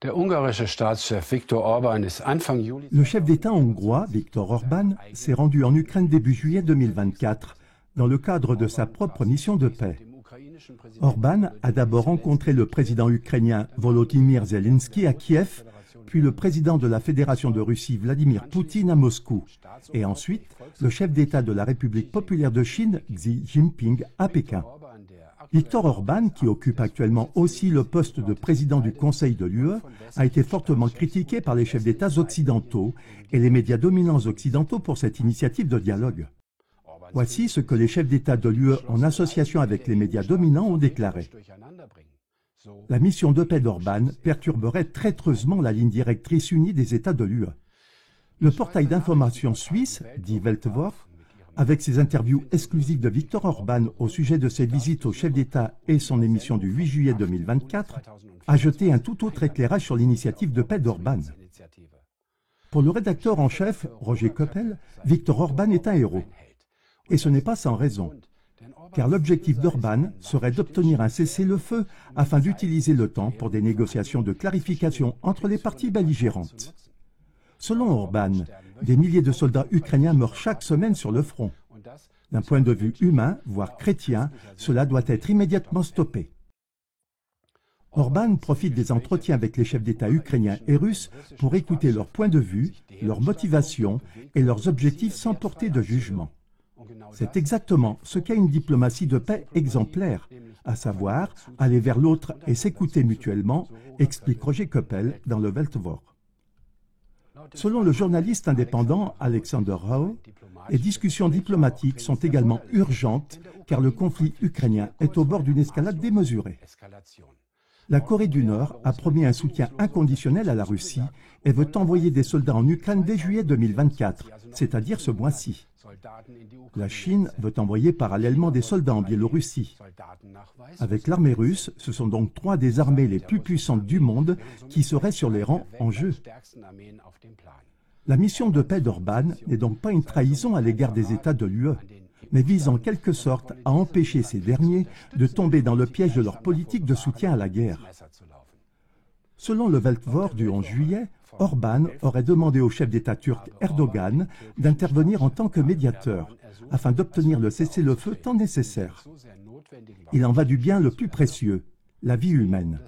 Le chef d'État hongrois, Viktor Orbán, s'est rendu en Ukraine début juillet 2024, dans le cadre de sa propre mission de paix. Orbán a d'abord rencontré le président ukrainien Volodymyr Zelensky à Kiev, puis le président de la Fédération de Russie Vladimir Poutine à Moscou, et ensuite le chef d'État de la République populaire de Chine Xi Jinping à Pékin. Viktor Orbán, qui occupe actuellement aussi le poste de président du Conseil de l'UE, a été fortement critiqué par les chefs d'État occidentaux et les médias dominants occidentaux pour cette initiative de dialogue. Voici ce que les chefs d'État de l'UE, en association avec les médias dominants, ont déclaré. La mission de paix d'Orbán perturberait traîtreusement la ligne directrice unie des États de l'UE. Le portail d'information suisse, dit Weltwoche, avec ses interviews exclusives de Viktor Orbán au sujet de ses visites au chef d'État et son émission du 8 juillet 2024, a jeté un tout autre éclairage sur l'initiative de paix d'Orbán. Pour le rédacteur en chef, Roger Koppel, Viktor Orbán est un héros. Et ce n'est pas sans raison, car l'objectif d'Orbán serait d'obtenir un cessez-le-feu afin d'utiliser le temps pour des négociations de clarification entre les parties belligérantes. Selon Orbán, des milliers de soldats ukrainiens meurent chaque semaine sur le front. D'un point de vue humain, voire chrétien, cela doit être immédiatement stoppé. Orbán profite des entretiens avec les chefs d'État ukrainiens et russes pour écouter leur point de vue, leurs motivations et leurs objectifs sans porter de jugement. C'est exactement ce qu'est une diplomatie de paix exemplaire, à savoir aller vers l'autre et s'écouter mutuellement, explique Roger Koppel dans le Weltwoche. Selon le journaliste indépendant Alexander Rau, les discussions diplomatiques sont également urgentes car le conflit ukrainien est au bord d'une escalade démesurée. La Corée du Nord a promis un soutien inconditionnel à la Russie et veut envoyer des soldats en Ukraine dès juillet 2024, c'est-à-dire ce mois-ci. La Chine veut envoyer parallèlement des soldats en Biélorussie. Avec l'armée russe, ce sont donc 3 des armées les plus puissantes du monde qui seraient sur les rangs en jeu. La mission de paix d'Orbán n'est donc pas une trahison à l'égard des États de l'UE, mais vise en quelque sorte à empêcher ces derniers de tomber dans le piège de leur politique de soutien à la guerre. Selon le Weltwoche du 11 juillet, Orbán aurait demandé au chef d'État turc Erdogan d'intervenir en tant que médiateur, afin d'obtenir le cessez-le-feu tant nécessaire. Il en va du bien le plus précieux, la vie humaine.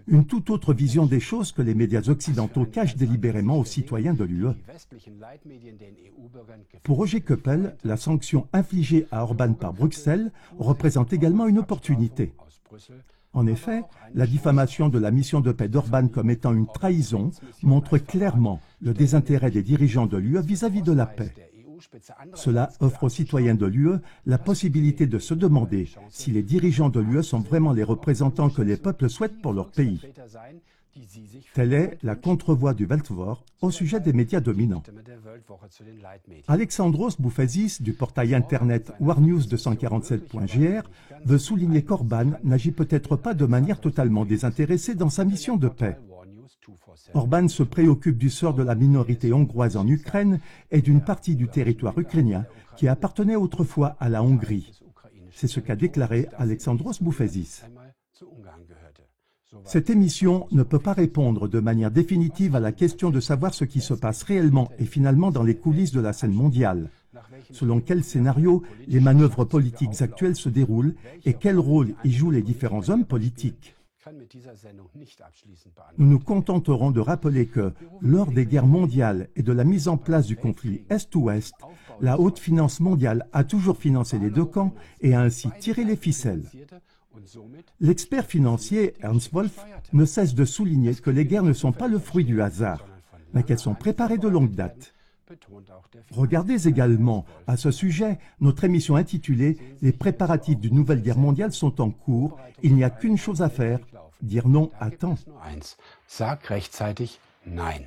Une toute autre vision des choses que les médias occidentaux cachent délibérément aux citoyens de l'UE. Pour Roger Koppel, la sanction infligée à Orbán par Bruxelles représente également une opportunité. En effet, la diffamation de la mission de paix d'Orbán comme étant une trahison montre clairement le désintérêt des dirigeants de l'UE vis-à-vis de la paix. Cela offre aux citoyens de l'UE la possibilité de se demander si les dirigeants de l'UE sont vraiment les représentants que les peuples souhaitent pour leur pays. Telle est la contre-voix du Weltwoche au sujet des médias dominants. Alexandros Boufezis du portail internet warnews247.gr veut souligner qu'Orbán n'agit peut-être pas de manière totalement désintéressée dans sa mission de paix. Orbán se préoccupe du sort de la minorité hongroise en Ukraine et d'une partie du territoire ukrainien qui appartenait autrefois à la Hongrie. C'est ce qu'a déclaré Alexandros Boufezis. Cette émission ne peut pas répondre de manière définitive à la question de savoir ce qui se passe réellement et finalement dans les coulisses de la scène mondiale. Selon quel scénario les manœuvres politiques actuelles se déroulent et quel rôle y jouent les différents hommes politiques. Nous nous contenterons de rappeler que, lors des guerres mondiales et de la mise en place du conflit Est-Ouest, la haute finance mondiale a toujours financé les deux camps et a ainsi tiré les ficelles. L'expert financier Ernst Wolf ne cesse de souligner que les guerres ne sont pas le fruit du hasard, mais qu'elles sont préparées de longue date. Regardez également, à ce sujet, notre émission intitulée « Les préparatifs d'une nouvelle guerre mondiale sont en cours, il n'y a qu'une chose à faire, dire non à temps ». Sag rechtzeitig Nein.